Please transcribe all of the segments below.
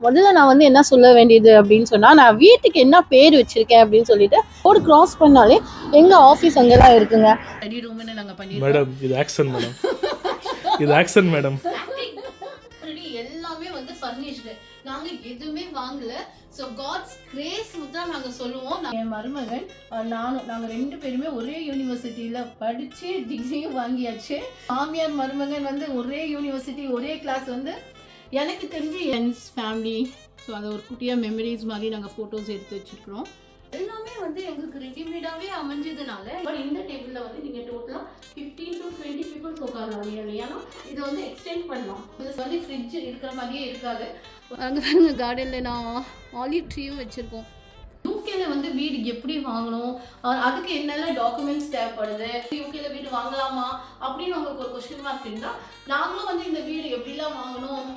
முதல்ல நான் வந்து என்ன சொல்ல வேண்டியது அப்படின்னு சொன்னா, நான் வீட்டுக்கு என்ன பேர் வச்சிருக்கேன் அப்படின்னு சொல்லிட்டு ரோடு கிராஸ் பண்ணாலே எங்க ஆஃபீஸ் அங்கெல்லாம் இருக்குங்க. ஸ்டடி ரூம்னு நாங்க பண்ணிருக்கோம் மேடம். இது ஆக்சன் மேடம். இது ஆக்சன் மேடம். ஆல்ரெடி எல்லாமே வந்து ஃபர்னிஷ்டு. நாங்க எதுவுமே வாங்கல. ஸோ காட்ஸ் கிரேஸ் தான் நாங்கள் சொல்லுவோம். என் மருமகன் நாங்கள் 2 பேருமே ஒரே யூனிவர்சிட்டியில் படித்து டிகிரியும் வாங்கியாச்சு. மாமியார் மருமகன் வந்து ஒரே யூனிவர்சிட்டி ஒரே கிளாஸ் வந்து எனக்கு தெரிஞ்சு ஃப்ரெண்ட்ஸ் ஃபேமிலி. ஸோ அதை ஒரு குட்டியாக மெமரிஸ் மாதிரி நாங்கள் ஃபோட்டோஸ் எடுத்து வச்சுருக்குறோம். எல்லாமே வந்து எங்களுக்கு ரெடிமேடாகவே அமைஞ்சதுனால இந்த டேபிளில் வந்து நீங்கள் டோட்டலாக 15 to 20 பீப்புள்ஸ் உட்காரலாம். ஏன்னா இதை வந்து எக்ஸ்டெண்ட் பண்ணலாம். இது வந்து ஃப்ரிட்ஜ் இருக்கிற மாதிரியே இருக்காது. அங்கே கார்டனில் நான் ஆலிவ் ட்ரீயும் வச்சுருக்கோம். யூகேல வந்து வீடு எப்படி வாங்கணும், அதுக்கு என்னெல்லாம் டாக்குமெண்ட்ஸ் தேவைப்படுது, யூகேல வீடு வாங்கலாமா அப்படின்னு உங்களுக்கு ஒரு கொஸ்டின் மார்க் இருந்தால் நாங்களும் வந்து இந்த வீடு எப்படிலாம் வாங்கணும்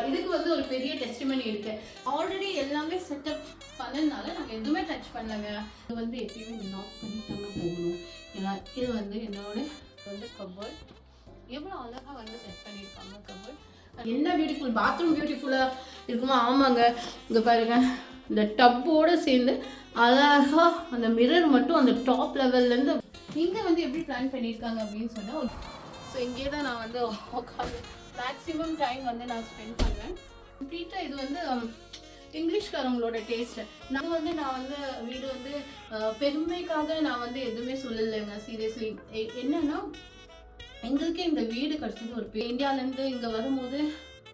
இதுக்கு வந்து ஒரு பெரிய டெஸ்டிமனி இருக்கு. ஆல்ரெடி எல்லாமே செட்டப் பண்ணதுனால நாங்கள் எதுவுமே டச் பண்ணலங்க. இது வந்து எப்பயுமே நாக் பண்ணி தாங்க போகணும். ஏன்னா இது வந்து என்னோட வந்து கபோர்ட் எவ்வளோ அழகாக வந்து செட் பண்ணியிருக்காங்க. கபோர்ட் என்ன பியூட்டிஃபுல், பாத்ரூம் பியூட்டிஃபுல்லாக இருக்குமா? ஆமாங்க, இங்கே பாருங்க, இந்த டப்போடு சேர்ந்து அழகாக அந்த மிரர் மட்டும் அந்த டாப் லெவல்லேருந்து இங்கே வந்து எப்படி பிளான் பண்ணியிருக்காங்க அப்படின்னு சொன்னால், ஸோ இங்கே தான் நான் வந்து உட்காந்து மேக்ஸிமம் டைம் வந்து நான் ஸ்பெண்ட் பண்ணுவேன். கம்ப்ளீட்டாக இது வந்து இங்கிலீஷ்காரவங்களோட டேஸ்ட்டு. நான் வந்து வீடு வந்து பெருமைக்காக நான் வந்து எதுவுமே சொல்லலைங்க. சீரியஸ்லி என்னன்னா, எங்களுக்கே இந்த வீடு கிடச்சது ஒரு இந்தியாவிலேருந்து இங்கே வரும்போது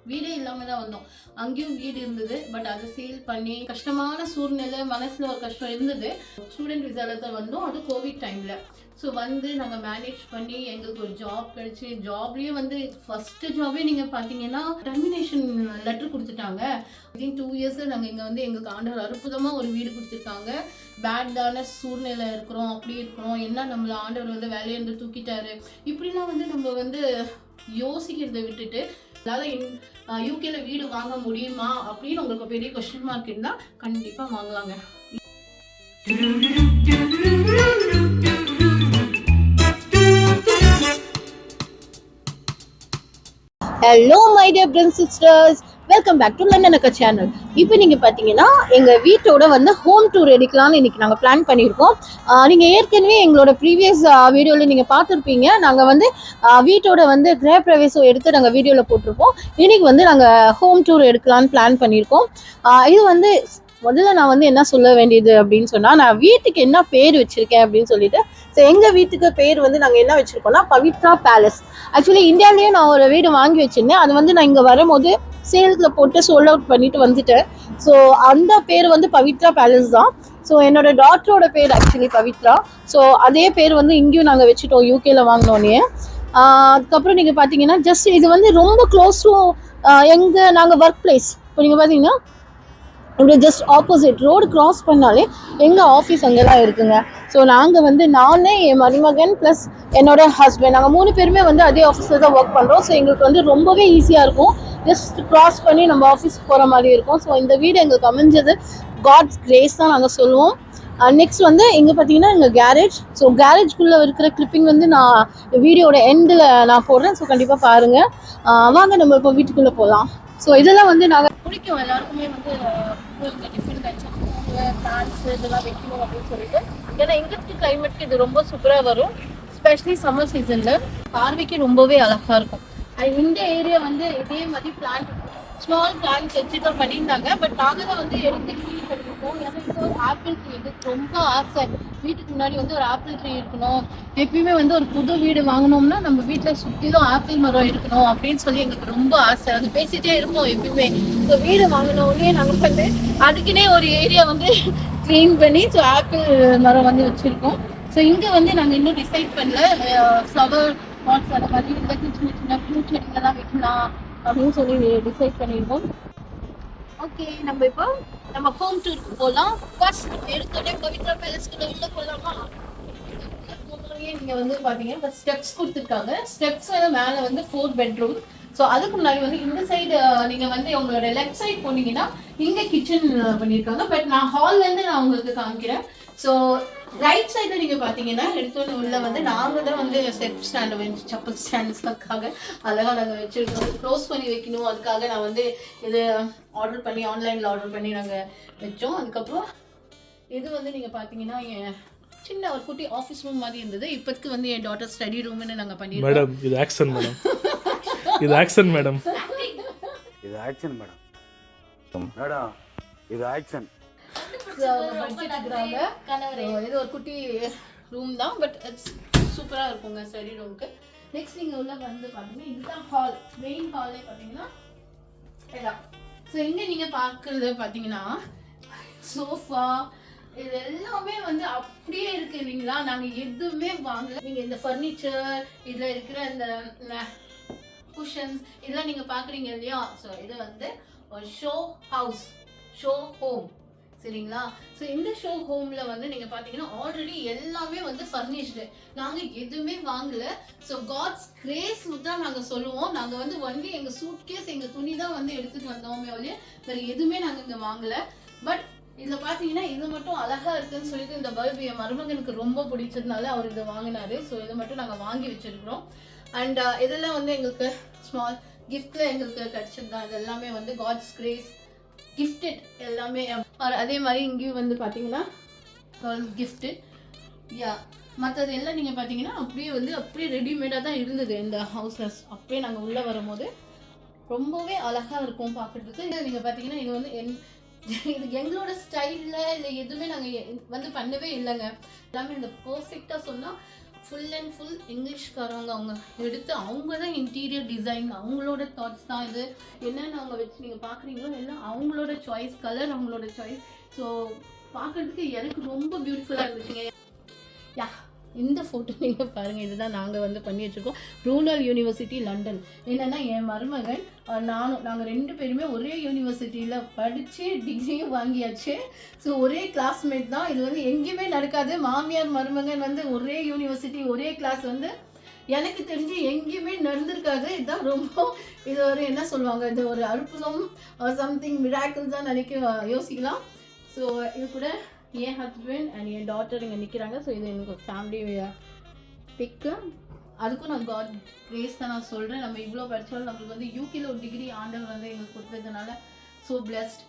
வீடே இல்லாமல் தான் வந்தோம். அங்கேயும் வீடு இருந்தது, பட் அதை சேல் பண்ணி கஷ்டமான சூழ்நிலை, மனசில் ஒரு கஷ்டம் இருந்தது. ஸ்டூடெண்ட் விசாவில் தான் வந்தோம், அது கோவிட் டைமில். ஸோ வந்து நாங்கள் மேனேஜ் பண்ணி எங்களுக்கு ஒரு ஜாப் கிடச்சி, ஜாப்லேயும் வந்து ஃபஸ்ட்டு ஜாபே நீங்கள் பார்த்தீங்கன்னா டெர்மினேஷன் லெட்டர் கொடுத்துட்டாங்க. வித்தின் 2 இயர்ஸில் நாங்கள் இங்கே வந்து எங்களுக்கு ஆண்டவர் அற்புதமாக ஒரு வீடு கொடுத்துருக்காங்க. பேடான சூழ்நிலை இருக்கிறோம், அப்படி இருக்கிறோம், என்ன நம்மளை ஆண்டவர் வந்து வேலையிலேருந்து தூக்கிட்டாரு, இப்படிலாம் வந்து நம்ம வந்து யோசிக்கிறத விட்டுட்டு அதனால் யூகேல வீடு வாங்க முடியுமா அப்படின்னு உங்களுக்கு பெரிய கொஸ்டின் மார்க் இருந்தால் கண்டிப்பாக வாங்கலாங்க. Hello my dear friends sisters, welcome back to London அக்கா சேனல். இப்போ நீங்கள் பார்த்தீங்கன்னா எங்கள் வீட்டோட வந்து ஹோம் டூர் எடுக்கலாம்னு இன்றைக்கி நாங்கள் பிளான் பண்ணியிருக்கோம். நீங்கள் ஏற்கனவே எங்களோட ப்ரீவியஸ் வீடியோவில் நீங்கள் பார்த்துருப்பீங்க. நாங்கள் வந்து வீட்டோட வந்து கிரக பிரவேசம் எடுத்து நாங்கள் வீடியோவில் போட்டிருப்போம். இன்றைக்கி வந்து நாங்கள் ஹோம் டூர் எடுக்கலான்னு பிளான் பண்ணியிருக்கோம். இது வந்து முதல்ல நான் வந்து என்ன சொல்ல வேண்டியது அப்படின்னு சொன்னால், நான் வீட்டுக்கு என்ன பேர் வச்சுருக்கேன் அப்படின்னு சொல்லிட்டு. ஸோ எங்கள் வீட்டுக்கு பேர் வந்து நாங்கள் என்ன வச்சுருக்கோம்னா பவித்ரா பேலஸ். ஆக்சுவலி இந்தியாவிலேயே நான் ஒரு வீடு வாங்கி வச்சுருந்தேன். அது வந்து நான் இங்கே வரும்போது சேல்ஸில் போட்டு சோல்ட் அவுட் பண்ணிட்டு வந்துட்டேன். ஸோ அந்த பேர் வந்து பவித்ரா பேலஸ் தான். ஸோ என்னோட டாட்டரோட பேர் ஆக்சுவலி பவித்ரா. ஸோ அதே பேர் வந்து இங்கேயும் நாங்கள் வச்சுட்டோம் யூகேல வாங்கினோன்னே. அதுக்கப்புறம் நீங்கள் பார்த்தீங்கன்னா ஜஸ்ட் இது வந்து ரொம்ப க்ளோஸ் டு நாங்கள் ஒர்க் பிளேஸ். இப்போ நீங்கள் பார்த்தீங்கன்னா இப்படி ஜஸ்ட் ஆப்போசிட் ரோடு கிராஸ் பண்ணாலே எங்கள் ஆஃபீஸ் அங்கே தான் இருக்குங்க. ஸோ நாங்கள் வந்து நானே, என் மருமகன் ப்ளஸ் என்னோட ஹஸ்பண்ட், நாங்கள் 3 பேருமே வந்து அதே ஆஃபீஸில் தான் ஒர்க் பண்ணுறோம். ஸோ எங்களுக்கு வந்து ரொம்பவே ஈஸியாக இருக்கும். ஜஸ்ட் கிராஸ் பண்ணி நம்ம ஆஃபீஸ்க்கு போகிற மாதிரி இருக்கும். ஸோ இந்த வீடு எங்களுக்கு அமைஞ்சது காட்ஸ் கிரேஸ் தான் நாங்கள் சொல்லுவோம். நெக்ஸ்ட் வந்து இங்கே பார்த்தீங்கன்னா எங்கள் கேரேஜ். ஸோ கேரேஜ்குள்ளே இருக்கிற கிளிப்பிங் வந்து நான் வீடியோட எண்டில் நான் போடுறேன். ஸோ கண்டிப்பாக பாருங்கள். வாங்க நம்ம இப்போ வீட்டுக்குள்ளே போகலாம். ஸோ இதெல்லாம் வந்து நாங்கள் பிடிக்கும் எல்லாருக்குமே வந்து டிஃப்ரெண்ட் டைப்ஸ் ஆஃப் பிளான்ட்ஸ் இதெல்லாம் வைக்கணும் அப்படின்னு சொல்லிட்டு. ஏன்னா எங்களுக்கு கிளைமேட்க்கு இது ரொம்ப சூப்பராக வரும். ஸ்பெஷலி சம்மர் சீசனில் பார்வைக்கு ரொம்பவே அழகாக இருக்கும். இந்த ஏரியா வந்து இதே மாதிரி பிளான்ட், ஸ்மால் பிளான்ட்ஸ் வச்சுட்டு பண்ணியிருந்தாங்க. பட் நாங்கள் தான் வந்து எடுத்து க்ளீன் பண்ணியிருக்கோம். ஏன்னா இது ஒரு ஆப்பிள் ட்ரீ, எனக்கு ரொம்ப ஆசை. வீட்டுக்கு முன்னாடி வந்து ஒரு ஆப்பிள் ட்ரீ இருக்கணும். எப்பயுமே வந்து ஒரு புது வீடு வாங்கினோம்னா நம்ம வீட்டில் சுற்றிலும் ஆப்பிள் மரம் இருக்கணும் அப்படின்னு சொல்லி எங்களுக்கு ரொம்ப ஆசை. அது பேசிகிட்டே இருப்போம் எப்பயுமே. ஸோ வீடு வாங்கினோடனே நாங்கள் வந்து அதுக்குன்னே ஒரு ஏரியா வந்து க்ளீன் பண்ணி ஸோ ஆப்பிள் மரம் வந்து வச்சுருக்கோம். ஸோ இங்கே வந்து நாங்கள் இன்னும் டிசைட் பண்ணல. ஃப்ளவர் பாட்ஸ் அந்த மாதிரி இந்த சின்ன சின்ன பூ செடிங்கெல்லாம் வைக்கலாம் அப்படின்னு சொல்லி டிசைட் பண்ணியிருக்கோம். ஓகே, நம்ம ஹோம் டூருக்கு போகலாம். ஃபர்ஸ்ட் எடுத்தோடனே பவித்ரா பேலஸ்க்குள்ள உள்ள போகலாமா? நீங்கள் வந்து பார்த்தீங்கன்னா ஸ்டெப்ஸ் கொடுத்துருக்காங்க. ஸ்டெப்ஸ் மேலே வந்து 4 பெட்ரூம். ஸோ அதுக்கு முன்னாடி வந்து இந்த சைடு நீங்கள் வந்து உங்களோட லெஃப்ட் சைட் போனீங்கன்னா இங்கே கிச்சன் பண்ணியிருக்காங்க. பட் நான் ஹால்லேருந்து நான் உங்களுக்கு காமிக்கிறேன். ஸோ ரைட் சைடில் நீங்கள் பார்த்தீங்கன்னா எடுத்தோன்னு உள்ள வந்து நாங்கள் தான் வந்து செட் ஸ்டாண்டை வச்சு செப்பல் ஸ்டாண்ட்ஸ்க்காக அழகாக நாங்கள் வச்சுருக்கோம். க்ளோஸ் பண்ணி வைக்கணும், அதுக்காக நான் வந்து இது ஆர்டர் பண்ணி ஆன்லைனில் ஆர்டர் பண்ணி நாங்கள் வச்சோம். அதுக்கப்புறம் இது வந்து நீங்கள் பார்த்தீங்கன்னா என் சின்ன ஒரு குட்டி ஆஃபீஸ் ரூம் மாதிரி இருந்தது. இப்போதுக்கு வந்து என் டாட்டர் ஸ்டடி ரூம்னு நாங்கள் பண்ணிடுறோம். மேடம் இது ஆக்ஷன் மேடம், இது ஆக்ஷன் மேடம், இது ஆக்ஷன் மேடம், மேடம் இது ஆக்ஷன். இது ஒரு குட்டி ரூம் தான், பட் இட்ஸ் சூப்பராக இருக்குங்க ஸ்டடி ரூமுக்கு. நெக்ஸ்ட் நீங்கள் உள்ள வந்து பார்த்தீங்கன்னா இதுதான் ஹால், மெயின் ஹாலே பார்த்தீங்கன்னா இதான். ஸோ இங்கே நீங்கள் பார்க்குறது பார்த்தீங்கன்னா சோஃபா இது எல்லாமே வந்து அப்படியே இருக்கு இல்லைங்களா, நாங்கள் எதுவுமே வாங்கல. நீங்கள் இந்த ஃபர்னிச்சர் இதில் இருக்கிற இந்த குஷன்ஸ் இதெல்லாம் நீங்கள் பார்க்குறீங்க இல்லையா, ஸோ இது வந்து ஒரு ஷோ ஹவுஸ், ஷோ ஹோம், சரிங்களா. ஸோ இந்த ஷோ ஹோமில் வந்து நீங்கள் பார்த்தீங்கன்னா ஆல்ரெடி எல்லாமே வந்து ஃபர்னிஷ்டு, நாங்கள் எதுவுமே வாங்கலை. ஸோ காட்ஸ் கிரேஸ் தான் நாங்கள் சொல்லுவோம். நாங்கள் வந்து ஒன்லி எங்கள் சூட்கேஸ் எங்கள் துணி தான் வந்து எடுத்துகிட்டு வந்தோமே ஒழிய வேறு எதுவுமே நாங்கள் இங்கே வாங்கலை. பட் இதில் பார்த்தீங்கன்னா இது மட்டும் அழகாக இருக்குதுன்னு சொல்லிட்டு இந்த பல்பு என் மருமகனுக்கு ரொம்ப பிடிச்சதுனால அவர் இதை வாங்கினாரு. ஸோ இதை மட்டும் நாங்கள் வாங்கி வச்சுருக்கிறோம். அண்ட் இதெல்லாம் வந்து எங்களுக்கு ஸ்மால் கிஃப்டில் எங்களுக்கு கிடச்சது தான். இது எல்லாமே வந்து காட்ஸ் கிரேஸ் கிஃப்டட் எல்லாமே. அதே மாதிரி இங்கேயும் வந்து பார்த்தீங்கன்னா கிஃப்டட் யா. மற்றது எல்லாம் நீங்கள் பார்த்தீங்கன்னா அப்படியே ரெடிமேடாக தான் இருந்தது இந்த ஹவுஸஸ். அப்படியே நாங்கள் உள்ளே வரும்போது ரொம்பவே அழகாக இருக்கும் பார்க்குறதுக்கு. நீங்கள் பார்த்தீங்கன்னா இது வந்து இது எங்களோட ஸ்டைலில் இல்லை எதுவுமே நாங்கள் வந்து பண்ணவே இல்லைங்க. எல்லாமே இந்த பர்ஃபெக்டாக சொன்னால் ஃபுல் அண்ட் ஃபுல் இங்கிலீஷ்காரவங்க அவங்க எடுத்து அவங்க தான் இன்டீரியர் டிசைன், அவங்களோட தாட்ஸ் தான் இது. என்னென்ன அவங்க வச்சு நீங்கள் பார்க்குறீங்களோ எல்லாம் அவங்களோட சாய்ஸ், கலர் அவங்களோட சாய்ஸ். ஸோ பார்க்குறதுக்கு எனக்கு ரொம்ப பியூட்டிஃபுல்லாக இருந்துச்சுங்க. யா, இந்த ஃபோட்டோ நீங்கள் பாருங்கள், இதுதான் நாங்கள் வந்து பண்ணி வச்சுருக்கோம். ப்ரூனல் யூனிவர்சிட்டி லண்டன். என்னென்னா என் மருமகன் நாங்கள் ரெண்டு பேருமே ஒரே யூனிவர்சிட்டியில் படித்து டிகிரியும் வாங்கியாச்சு. ஸோ ஒரே கிளாஸ்மேட் தான். இது வந்து எங்கேயுமே நடக்காது. மாமியார் மருமகன் வந்து ஒரே யூனிவர்சிட்டி ஒரே கிளாஸ் வந்து எனக்கு தெரிஞ்சு எங்கேயுமே நடந்திருக்காது. இதுதான் ரொம்ப இது ஒரு என்ன சொல்லுவாங்க, இது ஒரு அற்புதம் சம்திங் மிராக்கிள் தான் யோசிக்கலாம். ஸோ இது கூட என் ஹஸ்பண்ட் அண்ட் என் டாட்டர் இங்கே நிற்கிறாங்க. ஸோ இது எனக்கு ஒரு ஃபேமிலி பிக்கு. அதுக்கும் நான் காட் கிரேஸ் தான் நான் சொல்கிறேன். நம்ம இவ்வளோ படித்தாலும் நம்மளுக்கு வந்து யூகேல ஒரு டிகிரி ஆண்டவர் வந்து எங்களுக்கு கொடுத்ததுனால ஸோ பிளஸ்ட்.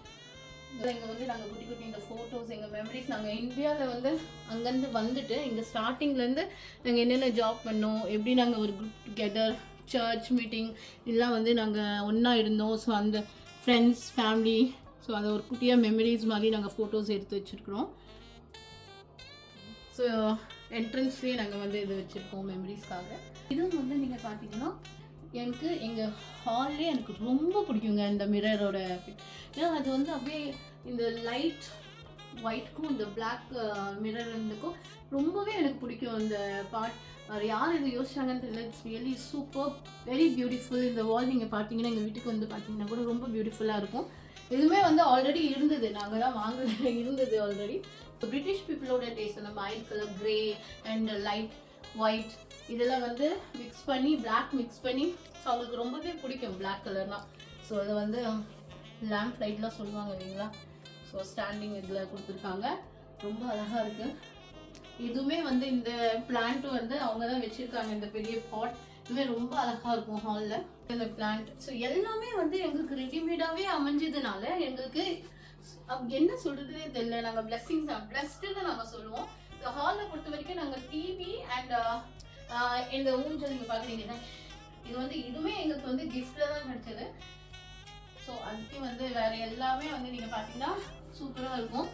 இங்கே வந்து நாங்கள் குட்டி குட்டி இந்த ஃபோட்டோஸ் எங்கள் மெமரிஸ், நாங்கள் இந்தியாவில் வந்து அங்கேருந்து வந்துட்டு இங்கே ஸ்டார்டிங்லேருந்து நாங்கள் என்னென்ன ஜாப் பண்ணோம், எப்படி நாங்கள் ஒரு குரூப் டுகெதர் சர்ச் மீட்டிங் இதெல்லாம் வந்து நாங்கள் ஒன்றா இருந்தோம். ஸோ அந்த ஃப்ரெண்ட்ஸ் ஃபேமிலி, ஸோ அதை ஒரு குட்டியாக மெமரிஸ் மாதிரி நாங்கள் ஃபோட்டோஸ் எடுத்து வச்சுருக்குறோம். ஸோ என்ட்ரன்ஸ்லேயே நாங்கள் வந்து இது வச்சுருக்கோம் மெமரிஸ்க்காக. இதுவும் வந்து நீங்கள் பார்த்தீங்கன்னா எனக்கு எங்கள் ஹால்லே எனக்கு ரொம்ப பிடிக்குங்க இந்த மிரரோட. ஏன்னா அது வந்து அப்படியே இந்த லைட் ஒயிட்க்கும் இந்த பிளாக் மிரர் இருந்துக்கும் ரொம்பவே எனக்கு பிடிக்கும் இந்த பார்ட். யார் இது யோசிச்சாங்கன்னு தெரியல. It's really super, very beautiful. இந்த வால் நீங்கள் பார்த்தீங்கன்னா எங்கள் வீட்டுக்கு வந்து பார்த்தீங்கன்னா கூட ரொம்ப பியூட்டிஃபுல்லாக இருக்கும். இதுவுமே வந்து ஆல்ரெடி இருந்தது, நாங்கள் தான் வாங்க இருந்தது ஆல்ரெடி. பிரிட்டிஷ் பீப்புளோட டேஸ்ட் அந்த mild colour grey and light white இதெல்லாம் வந்து மிக்ஸ் பண்ணி பிளாக் மிக்ஸ் பண்ணி, ஸோ அவங்களுக்கு ரொம்பவே பிடிக்கும் பிளாக் கலர்னால். ஸோ அதை வந்து லேம்ப் லைட்லாம் சொல்லுவாங்க இல்லைங்களா. ஸோ ஸ்டாண்டிங் இதில் கொடுத்துருக்காங்க, ரொம்ப அழகாக இருக்குது. இதுவுமே வந்து இந்த பிளான்ட் வந்து அவங்க தான் வச்சுருக்காங்க, இந்த பெரிய பாட். இதுவே ரொம்ப அழகாக இருக்கும் ஹாலில் இந்த பிளான்ட். ஸோ எல்லாமே வந்து எங்களுக்கு ரெடிமேடாகவே அமைஞ்சதுனால எங்களுக்கு என்ன சொல்கிறதுனே தெரியல. நாங்கள் பிளஸ்டுன்னு நாங்கள் சொல்லுவோம். இந்த ஹாலில் பொறுத்த வரைக்கும் நாங்கள் டிவி அண்ட் இந்த ஊஞ்சல் நீங்கள் பார்க்குறீங்கன்னா இது வந்து இதுவுமே எங்களுக்கு வந்து கிஃப்டில் தான் கிடைச்சது. ஸோ அதுக்கு வந்து வேறு எல்லாமே வந்து நீங்கள் பார்த்தீங்கன்னா சூப்பராக இருக்கும்.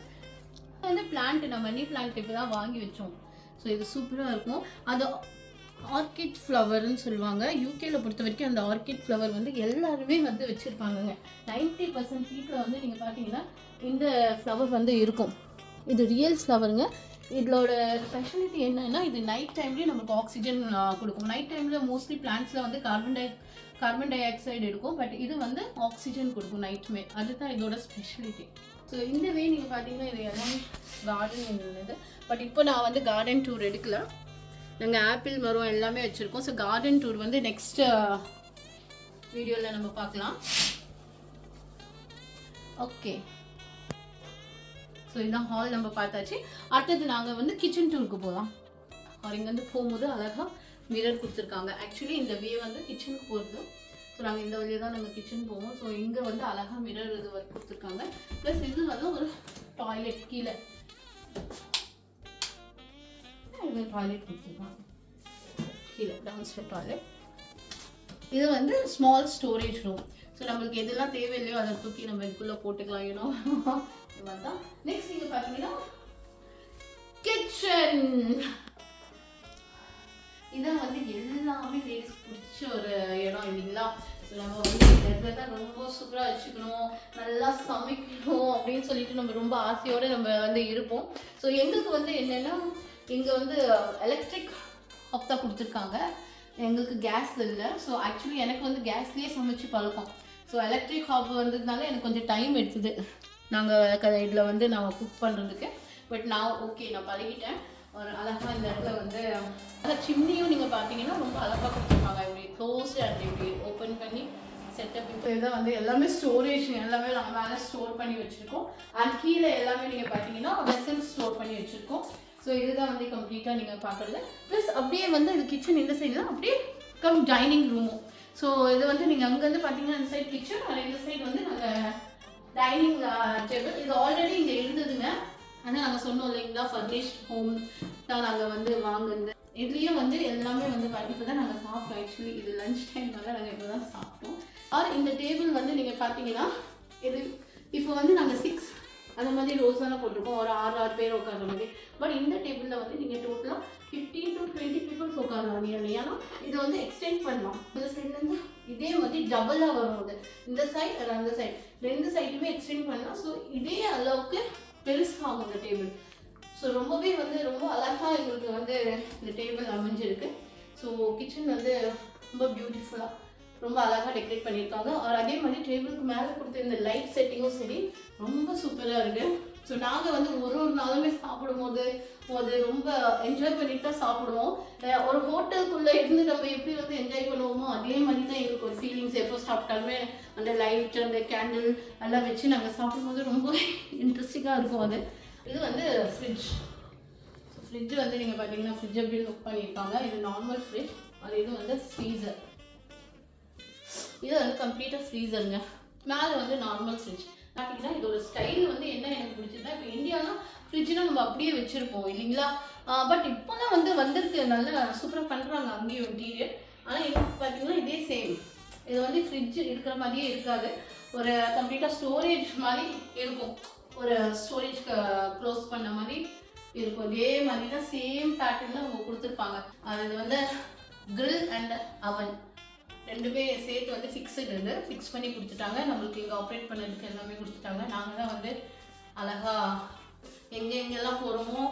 வந்து பிளான்ட் நம்ம மணி பிளான்ட் இப்போ தான் வாங்கி வச்சோம். ஸோ இது சூப்பராக இருக்கும். அது ஆர்கிட் ஃப்ளவர்னு சொல்லுவாங்க. யூகேல பொறுத்த வரைக்கும் அந்த ஆர்கிட் ஃப்ளவர் வந்து எல்லாருமே வந்து வச்சுருப்பாங்கங்க. 90% வீட்டில் வந்து நீங்கள் பார்த்தீங்கன்னா இந்த ஃப்ளவர் வந்து இருக்கும். இது ரியல் ஃப்ளவருங்க. இதோட ஸ்பெஷாலிட்டி என்னன்னா இது நைட் டைம்லேயும் நமக்கு ஆக்சிஜன் கொடுக்கும். நைட் டைமில் மோஸ்ட்லி பிளான்ட்ஸில் வந்து கார்பன் டை ஆக்சைடு இருக்கும், பட் இது வந்து ஆக்சிஜன் கொடுக்கும் நைட்டுமே. அதுதான் இதோட ஸ்பெஷாலிட்டி. ஸோ இந்த வே நீங்கள் பார்த்தீங்கன்னா இது எல்லாமே கார்டன் இருந்தது. பட் இப்போ நான் வந்து கார்டன் டூர் எடுக்கல. நாங்கள் ஆப்பிள் மரம் எல்லாமே வச்சுருக்கோம். ஸோ கார்டன் டூர் வந்து நெக்ஸ்ட் வீடியோவில் நம்ம பார்க்கலாம். ஓகே, ஸோ இதுதான் ஹால் நம்ம பார்த்தாச்சு. அடுத்தது நாங்கள் வந்து கிச்சன் டூருக்கு போகலாம். அவர் இங்கேருந்து போகும்போது அழகாக மிரர் கொடுத்துருக்காங்க. ஆக்சுவலி இந்த வே வந்து கிச்சனுக்கு போகிறது. ஸோ நாங்கள் இந்த வழியாக தான் நாங்கள் கிச்சன் போவோம். ஸோ இங்கே வந்து அழகாக மிரர் இது ஒர்க் கொடுத்துருக்காங்க. ப்ளஸ் இது வந்து ஒரு டாய்லெட் கீழே டாய்லெட் கொடுத்துருக்காங்க. கீழே டவுன்ஸ்டர் டாய்லெட். இது வந்து ஸ்மால் ஸ்டோரேஜ் ரூம். ஸோ நம்மளுக்கு எதெல்லாம் தேவையில்லையோ அதை தூக்கி நம்ம இதுக்குள்ளே போட்டுக்கலாம். இது மாதிரி தான். நெக்ஸ்ட் நீங்கள் பார்த்தீங்கன்னா கிச்சன். இதான் வந்து எல்லாமே லேடிஸ் பிடிச்ச ஒரு இடம் இல்லைங்களா? ஸோ நம்ம வந்து இந்த தான் ரொம்ப சூப்பராக வச்சுக்கணும், நல்லா சமைக்கணும் அப்படின்னு சொல்லிட்டு நம்ம ரொம்ப ஆசையோடு நம்ம வந்து இருப்போம். ஸோ எங்களுக்கு வந்து என்னென்னா இங்கே வந்து எலக்ட்ரிக் ஹாப் தான் கொடுத்துருக்காங்க. எங்களுக்கு கேஸ் இல்லை. ஸோ ஆக்சுவலி எனக்கு வந்து கேஸ்லேயே சமைச்சு பழக்கம். ஸோ எலக்ட்ரிக் ஹாப் வந்ததுனால எனக்கு கொஞ்சம் டைம் எடுத்துது நாங்கள் இதில் வந்து நான் குக் பண்ணுறதுக்கு. பட் நான் ஓகே, நான் பழகிட்டேன். ஒரு அழகாக இந்த இடத்துல வந்து அந்த சிம்னியும் நீங்கள் பார்த்தீங்கன்னா ரொம்ப அழகாக கொடுத்துருப்பாங்க. இப்படி க்ளோஸ் அண்ட் இப்படி ஓப்பன் பண்ணி செட்டப். இப்போ இதான் வந்து எல்லாமே ஸ்டோரேஜ், எல்லாமே நம்ம மேலே ஸ்டோர் பண்ணி வச்சுருக்கோம். அண்ட் கீழே எல்லாமே நீங்கள் பார்த்தீங்கன்னா வெசல்ஸ் ஸ்டோர் பண்ணி வச்சுருக்கோம். ஸோ இதுதான் வந்து கம்ப்ளீட்டாக நீங்கள் பார்க்குறது. ப்ளஸ் அப்படியே வந்து இது கிச்சன் இந்த சைடு தான், அப்படியே கம் டைனிங் ரூமும். ஸோ இது வந்து நீங்கள் அங்கேருந்து பார்த்தீங்கன்னா இந்த சைட் கிச்சன், இந்த சைடு வந்து நாங்கள் டைனிங் டேபிள். இது ஆல்ரெடி இங்கே இருந்ததுங்க. ஆனால் நாங்கள் சொன்னோம் இல்லைங்களா, ஃபர்னிஷ்ட் ஹோம் தான் நாங்கள் வந்து வாங்குறது. இதுலேயும் வந்து எல்லாமே வந்து இப்போ தான் நாங்கள் சாப்பிட்டோம். ஆக்சுவலி இது லஞ்ச் டைம்னால நாங்கள் இப்போ தான் சாப்பிட்டோம். இந்த டேபிள் வந்து நீங்கள் பார்த்தீங்கன்னா இது இப்போ வந்து நாங்கள் 6 அந்த மாதிரி ரோஸ் தானே போட்டிருக்கோம், ஒரு 6 பேர் உட்கார மாதிரி. பட் இந்த டேபிளில் வந்து நீங்கள் டோட்டலாக 15 to 20 பீப்புள்ஸ் உட்காரலாம். ஏன்னா இது வந்து எக்ஸ்டெண்ட் பண்ணலாம். இந்த சைட்லேருந்து இதே மாதிரி டபுளாக வரும். அது இந்த சைட் அந்த சைட் ரெண்டு சைடுமே எக்ஸ்டெண்ட் பண்ணலாம். ஸோ இதே அளவுக்கு பெருசாகும் இந்த டேபிள். ஸோ ரொம்பவே வந்து ரொம்ப அழகாக எங்களுக்கு வந்து இந்த டேபிள் அமைஞ்சிருக்கு. ஸோ கிச்சன் வந்து ரொம்ப பியூட்டிஃபுல்லாக ரொம்ப அழகாக டெக்கரேட் பண்ணியிருக்காங்க. அதே மாதிரி டேபிளுக்கு மேலே கொடுத்த இந்த லைட் செட்டிங்கும் சரி ரொம்ப சூப்பராக இருக்குது. ஸோ நாங்கள் வந்து ஒரு நாளுமே சாப்பிடும்போது அது ரொம்ப என்ஜாய் பண்ணிட்டு தான் சாப்பிடுவோம். ஒரு ஹோட்டலுக்குள்ளே இருந்து நம்ம எப்படி வந்து என்ஜாய் பண்ணுவோமோ அதே மாதிரி தான் எங்களுக்கு ஒரு ஃபீலிங்ஸ். எப்போ சாப்பிட்டாலுமே அந்த லைட் அந்த கேண்டில் எல்லாம் வச்சு நாங்கள் சாப்பிடும்போது ரொம்ப இன்ட்ரெஸ்டிங்காக இருக்கும். அது இது வந்து ஃப்ரிட்ஜ். ஸோ ஃப்ரிட்ஜ் வந்து நீங்கள் பார்த்தீங்கன்னா ஃப்ரிட்ஜ் எப்படி புக் பண்ணியிருக்காங்க. இது நார்மல் ஃப்ரிட்ஜ். இது வந்து ஃப்ரீசர். இது வந்து கம்ப்ளீட்டாக ஃப்ரீசருங்க. மேலே வந்து நார்மல் ஃப்ரிட்ஜ். பார்த்தீங்கன்னா இதோட ஸ்டைல் வந்து என்ன எனக்கு பிடிச்சதுன்னா, இப்போ இந்தியாலாம் ஃப்ரிட்ஜ்னால் நம்ம அப்படியே வச்சுருப்போம் இல்லைங்களா? பட் இப்போ தான் வந்து வந்திருக்கு, நல்லா சூப்பராக பண்ணுறாங்க அங்கேயும் இன்டீரியர். ஆனால் எனக்கு பார்த்தீங்கன்னா இதே சேம். இது வந்து ஃப்ரிட்ஜ் இருக்கிற மாதிரியே இருக்காது. ஒரு கம்ப்ளீட்டாக ஸ்டோரேஜ் மாதிரி இருக்கும். ஒரு ஸ்டோரேஜ் க்ளோஸ் பண்ண மாதிரி இருக்கும். இதே மாதிரி தான் சேம் பேட்டர்னில் அவங்க கொடுத்துருப்பாங்க. அது வந்து கிரில் அண்ட் அவன் ரெண்டுமே சேர்த்து வந்து ஃபிக்ஸ்டு ஃபிக்ஸ் பண்ணி கொடுத்துட்டாங்க. நம்மளுக்கு இங்கே ஆப்ரேட் பண்ணதுக்கு எல்லாமே கொடுத்துட்டாங்க. நாங்கள் தான் வந்து அழகாக எங்கெங்கெல்லாம் போகிறோமோ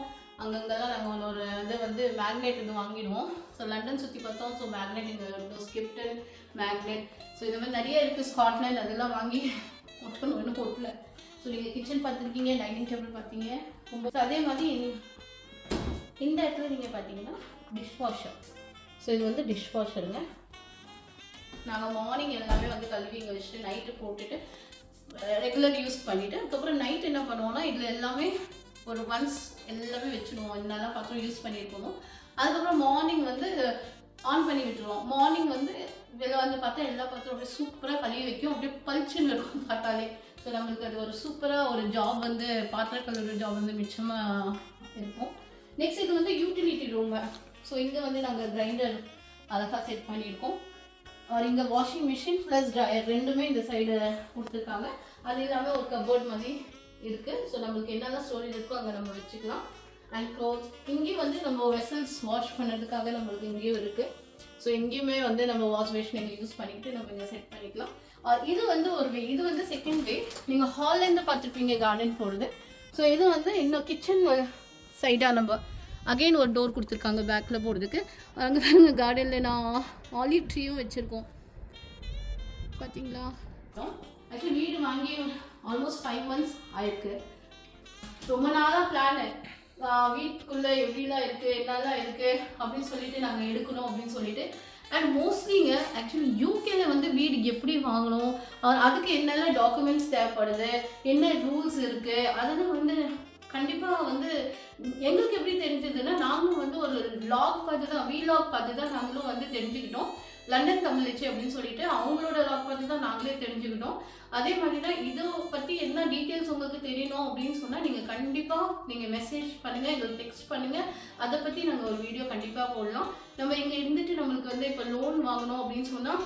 அங்கங்கெல்லாம் நாங்கள் ஒரு இது வந்து மேக்னெட் இது வாங்கிடுவோம். ஸோ லண்டன் சுற்றி பார்த்தோம். ஸோ மேக்னெட் இங்கே இருக்கும், ஸ்கிப்டன் மேக்னெட். ஸோ இந்த மாதிரி நிறைய இருக்குது. ஸ்காட்லாண்ட் அதெல்லாம் வாங்கி ஒன்றும் போட்டல. ஸோ நீங்கள் கிச்சன் பார்த்துருக்கீங்க, டைனிங் டேபிள் பார்த்தீங்க. ரொம்ப அதே மாதிரி இந்த இடத்துல நீங்கள் பார்த்தீங்கன்னா டிஷ் வாஷர். ஸோ இது வந்து டிஷ் வாஷருங்க. நாங்கள் மார்னிங் எல்லாமே வந்து கழுவி இங்கே வச்சுட்டு நைட்டு போட்டுட்டு ரெகுலர் யூஸ் பண்ணிவிட்டு அதுக்கப்புறம் நைட் என்ன பண்ணுவோம்னா இதில் எல்லாமே ஒரு ஒன்ஸ் எல்லாமே வச்சுடுவோம். என்னெல்லாம் பாத்திரம் யூஸ் பண்ணியிருக்கோமோ அதுக்கப்புறம் மார்னிங் வந்து ஆன் பண்ணி விட்டுருவோம். மார்னிங் வந்து வெளில வந்து பார்த்தா எல்லா பாத்திரம் அப்படியே சூப்பராக கழுவி வைக்கும், அப்படியே பளிச்சுன்னு இருக்கும் பார்த்தாலே. ஸோ நம்மளுக்கு அது ஒரு சூப்பராக ஒரு ஜாப் வந்து பாத்திரம் கழுவுற ஜாப் வந்து மிச்சமாக இருக்கும். நெக்ஸ்ட் இது வந்து யூட்டிலிட்டி ரூமு. ஸோ இங்கே வந்து நாங்கள் கிரைண்டர் அழகாக செட் பண்ணியிருக்கோம். இங்கே வாஷிங் மிஷின் ப்ளஸ் ட்ரையர் ரெண்டுமே இந்த சைடு கொடுத்துருக்காங்க. அது இல்லாமல் ஒரு கபோர்ட் மாதிரி இருக்குது. ஸோ நம்மளுக்கு என்னெல்லாம் ஸ்டோரேஜ் இருக்கோ அங்கே நம்ம வச்சுக்கலாம். அண்ட் க்ளோத்ஸ் இங்கேயும் வந்து நம்ம வெசல்ஸ் வாஷ் பண்ணுறதுக்காக நம்மளுக்கு இங்கேயும் இருக்குது. ஸோ எங்கேயுமே வந்து நம்ம வாஷ் மிஷின் இங்கே யூஸ் பண்ணிக்கிட்டு நம்ம இங்கே செட் பண்ணிக்கலாம். இது வந்து ஒரு வே. இது வந்து செகண்ட் வே. நீங்கள் ஹால்லேருந்து பார்த்துருப்பீங்க கார்டன் போகிறது. ஸோ இது வந்து இன்னும் கிச்சன் சைடாக நம்ம அகெயின் ஒரு டோர் கொடுத்துருக்காங்க பேக்கில் போகிறதுக்கு. அங்கே பாருங்க கார்டனில் நான் ஆலிவ் ட்ரீயும் வச்சுருக்கோம் பார்த்தீங்களா. ஆக்சுவலி வீடு வாங்கி ஆல்மோஸ்ட் 5 months ஆயிருக்கு. ரொம்ப நாளாக பிளானு வீட்டுக்குள்ளே எப்படிலாம் இருக்குது என்னெல்லாம் இருக்குது அப்படின்னு சொல்லிட்டு நாங்கள் எடுக்கணும் அப்படின்னு சொல்லிட்டு. அண்ட் மோஸ்ட்லிங்க ஆக்சுவலி யூகேல வந்து வீடு எப்படி வாங்கணும், அதுக்கு என்னெல்லாம் டாக்குமெண்ட்ஸ் தேவைப்படுது, என்ன ரூல்ஸ் இருக்குது, அதெல்லாம் வந்து கண்டிப்பாக வந்து எங்களுக்கு எப்படி தெரிஞ்சதுன்னா, நாங்களும் வந்து ஒரு லாக் பார்த்து தான், வீலாக் பார்த்து தான் நாங்களும் வந்து தெரிஞ்சுக்கிட்டோம். லண்டன் தமிழச்சி அப்படின்னு சொல்லிட்டு அவங்களோட லாக் பார்த்து தான் நாங்களே தெரிஞ்சுக்கிட்டோம். அதே மாதிரி தான் இதை பற்றி என்ன டீட்டெயில்ஸ் உங்களுக்கு தெரியணும் அப்படின்னு சொன்னால் நீங்கள் கண்டிப்பாக நீங்கள் மெசேஜ் பண்ணுங்கள், எங்களுக்கு டெக்ஸ்ட் பண்ணுங்கள். அதை பற்றி நாங்கள் ஒரு வீடியோ கண்டிப்பாக போடலாம். நம்ம இங்கே இருந்துட்டு நம்மளுக்கு வந்து இப்போ லோன் வாங்கணும் அப்படின்னு சொன்னால்,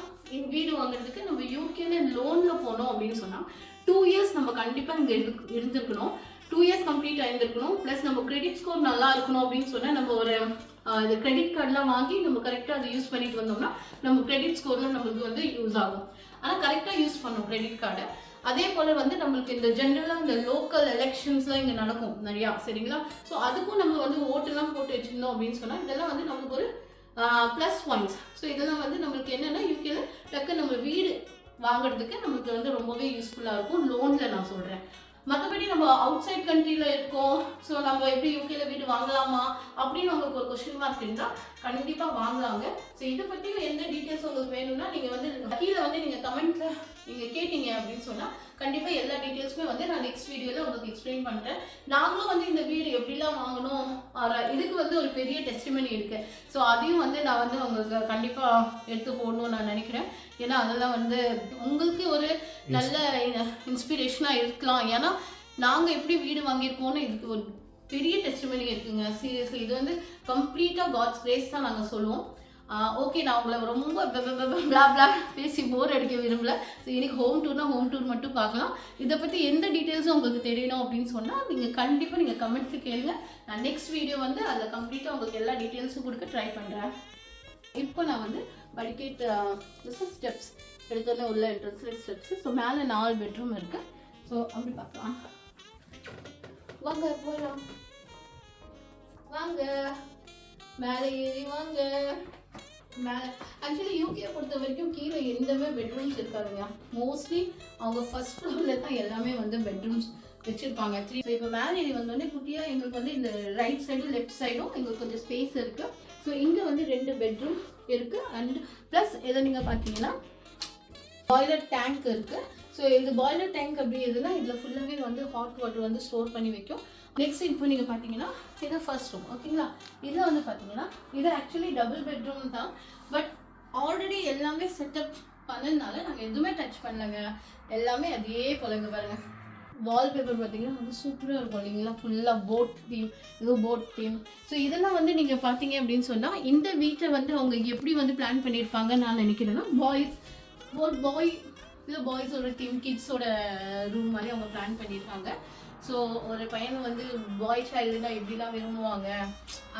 வீடு வாங்குறதுக்கு நம்ம யூகேல லோனில் போனோம் அப்படின்னு சொன்னால் 2 இயர்ஸ் நம்ம கண்டிப்பாக இங்கே இருந்திருக்கணும். 2 இயர்ஸ் கம்ப்ளீட் ஆகிருந்துருக்கணும். ப்ளஸ் நம்ம கிரெடிட் ஸ்கோர் நல்லா இருக்கணும் அப்படின்னு சொன்னால் நம்ம ஒரு இந்த கிரெடிட் கார்டெலாம் வாங்கி நம்ம கரெக்டாக அதை யூஸ் பண்ணிட்டு வந்தோம்னா நம்ம கிரெடிட் ஸ்கோரில் நம்மளுக்கு வந்து யூஸ் ஆகும். ஆனால் கரெக்டாக யூஸ் பண்ணணும் கிரெடிட் கார்டை. அதே போல் வந்து நம்மளுக்கு இந்த ஜென்ரலாக இந்த லோக்கல் எலெக்ஷன்ஸ்லாம் இங்கே நடக்கும் நிறையா, சரிங்களா? ஸோ அதுக்கும் நம்ம வந்து ஓட்டெல்லாம் போட்டு வச்சுருந்தோம் அப்படின்னு சொன்னால் இதெல்லாம் வந்து நம்மளுக்கு ஒரு ப்ளஸ் பாயிண்ட்ஸ். ஸோ இதெல்லாம் வந்து நம்மளுக்கு என்னென்னா யூகேல டக்கு நம்ம வீடு வாங்குறதுக்கு நம்மளுக்கு வந்து ரொம்பவே யூஸ்ஃபுல்லாக இருக்கும் லோனில் நான் சொல்கிறேன். மற்றபடி நம்ம அவுட் சைட் கண்ட்ரியில் இருக்கோம், ஸோ நம்ம எப்படி யூகேல வீடு வாங்கலாமா அப்படின்னு உங்களுக்கு ஒரு கொஸ்டின் மார்க் இருந்தால் கண்டிப்பாக வாங்கலாங்க. ஸோ இதை பற்றி எந்த டீட்டெயில்ஸ் உங்களுக்கு வேணும்னா நீங்கள் வந்து கீழே வந்து நீங்கள் கமெண்ட்டில் நீங்கள் கேட்டீங்க அப்படின்னு சொன்னால் கண்டிப்பாக எல்லா டீட்டெயில்ஸுமே வந்து நான் நெக்ஸ்ட் வீடியோவில் உங்களுக்கு எக்ஸ்பிளைன் பண்ணுறேன். நாங்களும் வந்து இந்த வீடு எப்படிலாம் வாங்கணும், இதுக்கு வந்து ஒரு பெரிய டெஸ்டிமனி இருக்குது. ஸோ அதையும் வந்து நான் வந்து உங்களுக்கு கண்டிப்பாக எடுத்து போடணும்னு நான் நினைக்கிறேன். ஏன்னா அதெல்லாம் வந்து உங்களுக்கு ஒரு நல்ல இன்ஸ்பிரேஷனாக இருக்கலாம். ஏன்னா நாங்கள் எப்படி வீடு வாங்கியிருக்கோன்னு இதுக்கு ஒரு பெரிய டெஸ்டிமனி இருக்குங்க. சீரியஸ்லி இது வந்து கம்ப்ளீட்டாக காட்ஸ் கிரேஸ் தான் நாங்கள் சொல்லுவோம். ஓகே, நான் உங்களை ரொம்ப பிளா பேசி போர் அடிக்க விரும்பல. ஸோ இன்னைக்கு ஹோம் டூர் மட்டும் பார்க்கலாம். இதை பற்றி எந்த டீட்டெயில்ஸும் உங்களுக்கு தெரியணும் அப்படின்னு சொன்னால் நீங்கள் கண்டிப்பாக நீங்கள் கமெண்ட்ஸில் கேளுங்க. நான் நெக்ஸ்ட் வீடியோ வந்து அதில் கம்ப்ளீட்டாக உங்களுக்கு எல்லா டீட்டெயில்ஸும் கொடுக்க ட்ரை பண்ணுறேன். இப்போ நான் வந்து படிக்கேட் ஸ்டெப்ஸ் எடுத்தோன்னே உள்ள என்ட்ரன்ஸில் ஸ்டெப்ஸு. ஸோ மேலே 4 பெட்ரூம் இருக்குது. ஸோ அப்படி பார்க்கலாம். வாங்க போகலாம், வாங்க மேலே ஏறி வாங்க. மேலே ஆக்சுவலி யூகே பொறுத்த வரைக்கும் கீழே எந்தமே பெட்ரூம்ஸ் இருக்காதுங்க. மோஸ்ட்லி அவங்க ஃபர்ஸ்ட் ஃப்ளோரில் தான் எல்லாமே வந்து பெட்ரூம்ஸ் வச்சுருப்பாங்க. 3. ஸோ இப்போ மேலே ஏறி வந்தோடனே குட்டியாக எங்களுக்கு வந்து இந்த ரைட் சைடும் லெஃப்ட் சைடும் எங்களுக்கு கொஞ்சம் ஸ்பேஸ் இருக்குது. ஸோ இங்கே வந்து 2 பெட்ரூம் இருக்குது. அண்ட் ப்ளஸ் எதை நீங்கள் பார்த்தீங்கன்னா பாய்லர் டேங்க் இருக்குது. ஸோ இது பாய்லர் டேங்க் அப்படி எதுனா இதில் ஃபுல்லாகவே வந்து ஹாட் வாட்டர் வந்து ஸ்டோர் பண்ணி வைக்கும். நெக்ஸ்ட் இப்போ நீங்கள் பார்த்தீங்கன்னா இது ஃபர்ஸ்ட் ரூம், ஓகேங்களா? இதில் வந்து பார்த்தீங்கன்னா இது ஆக்சுவலி டபுள் பெட்ரூம் தான். பட் ஆல்ரெடி எல்லாமே செட்டப் பண்ணதுனால நாங்கள் எதுவுமே டச் பண்ணலைங்க. எல்லாமே அதே போலங்க பாருங்கள். வால்பேப்பர் பார்த்தீங்கன்னா வந்து சூப்பராக இருக்கும் இல்லைங்களா? ஃபுல்லாக போட் தீம், இது போட் தீம். ஸோ இதெல்லாம் வந்து நீங்கள் பார்த்தீங்க அப்படின்னு சொன்னால் இந்த வீட்டை வந்து அவங்க எப்படி வந்து பிளான் பண்ணியிருப்பாங்கன்னு நான் நினைக்கிறேன்னா பாய்ஸோட தீம், கிட்ஸோட ரூம் மாதிரி அவங்க பிளான் பண்ணியிருக்காங்க. ஸோ ஒரு பையனை வந்து பாய் சைல்டுனா எப்படிலாம் விரும்புவாங்க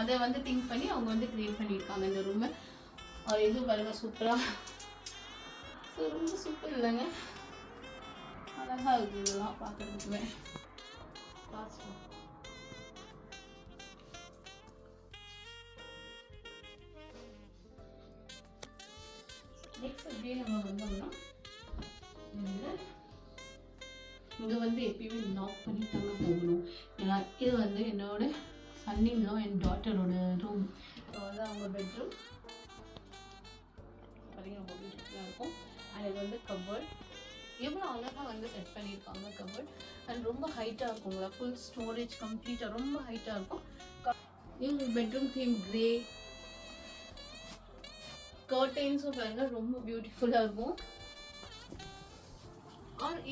அதை வந்து திங்க் பண்ணி அவங்க வந்து க்ரியேட் பண்ணியிருக்காங்க இந்த ரூமை. இது பாருங்கள் சூப்பராக. ஸோ ரொம்ப சூப்பர் இல்லைங்க, அழகாக இருக்குது இதெல்லாம் பார்க்குறதுக்குமே. நெக்ஸ்ட் அப்படியே நம்ம வந்தோம்னா இங்கே வந்து எப்பயுமே லாக் பண்ணி தாங்க போகணும். ஏன்னா இது வந்து என்னோட சன்னின்லாம் என் டாட்டரோட ரூம். ஸோ வந்து அவங்க பெட்ரூம் பார்த்தீங்கன்னா ரொம்ப பியூட்டிஃபுல்லாக இருக்கும். அண்ட் இது வந்து கபோர்ட் எவ்வளோ அழகாக வந்து செட் பண்ணியிருக்காங்க கபோர்ட். அண்ட் ரொம்ப ஹைட்டாக இருக்குங்களா, ஃபுல் ஸ்டோரேஜ் கம்ப்ளீட்டாக ரொம்ப ஹைட்டாக இருக்கும். இவங்க பெட்ரூம் தீம் கிரே, கர்டைன்ஸும் பாருங்கள் ரொம்ப பியூட்டிஃபுல்லாக இருக்கும்.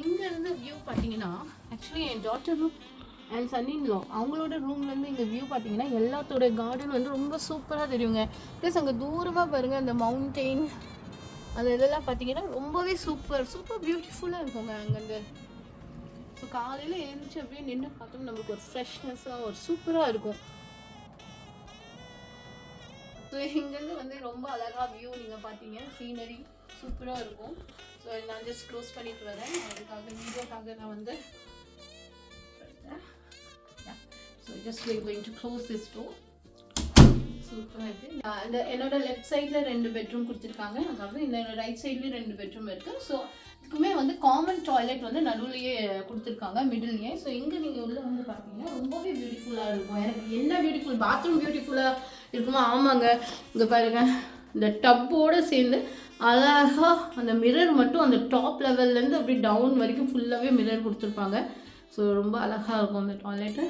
இங்கேருந்து வியூ பார்த்தீங்கன்னா ஆக்சுவலி என் டாட்டரும் அண்ட் சன்னின்லோ அவங்களோட ரூம்லேருந்து இங்கே வியூ பார்த்தீங்கன்னா எல்லாத்தோட கார்டன் வந்து ரொம்ப சூப்பராக தெரியுங்க. ப்ளஸ் அங்கே தூரமாக பாருங்கள் அந்த மவுண்டெயின் அந்த இதெல்லாம் பார்த்தீங்கன்னா ரொம்பவே சூப்பர் பியூட்டிஃபுல்லாக இருக்குங்க அங்கேருந்து. ஸோ காலையில் எழுந்துச்சு அப்படியே நின்று பார்த்தோம் நம்மளுக்கு ஒரு ஃப்ரெஷ்னஸாக ஒரு சூப்பராக இருக்கும். ஸோ இங்கேருந்து வந்து ரொம்ப அழகாக வியூ நீங்கள் பார்த்தீங்க, சீனரி சூப்பராக இருக்கும். ஸோ நான் ஜஸ்ட் க்ளோஸ் பண்ணிட்டு வரேன் அதுக்காக, வீடியோக்காக நான் வந்து so just we are going to close this door. சூப்பராக இருக்குது. அந்த என்னோட லெஃப்ட் சைடில் 2 பெட்ரூம் கொடுத்துருக்காங்க, அதாவது இந்த ரைட் சைட்லேயும் 2 பெட்ரூம் இருக்குது. ஸோ இதுக்குமே வந்து காமன் டாய்லெட் வந்து நடுவுலையே கொடுத்துருக்காங்க, மிடில்லையே. ஸோ இங்கே நீங்கள் உள்ளே வந்து பார்த்தீங்கன்னா ரொம்பவே பியூட்டிஃபுல்லாக இருக்கும். எனக்கு என்ன பியூட்டிஃபுல் பாத்ரூம் பியூட்டிஃபுல்லாக இருக்குமா? ஆமாங்க, இங்கே பாருங்கள் இந்த டப்போடு சேர்ந்து அழகாக அந்த மிரர் மட்டும் அந்த டாப் லெவல்லேருந்து அப்படி டவுன் வரைக்கும் ஃபுல்லாகவே மிரர் கொடுத்துருப்பாங்க. ஸோ ரொம்ப அழகாக இருக்கும் அந்த டாய்லெட்டு.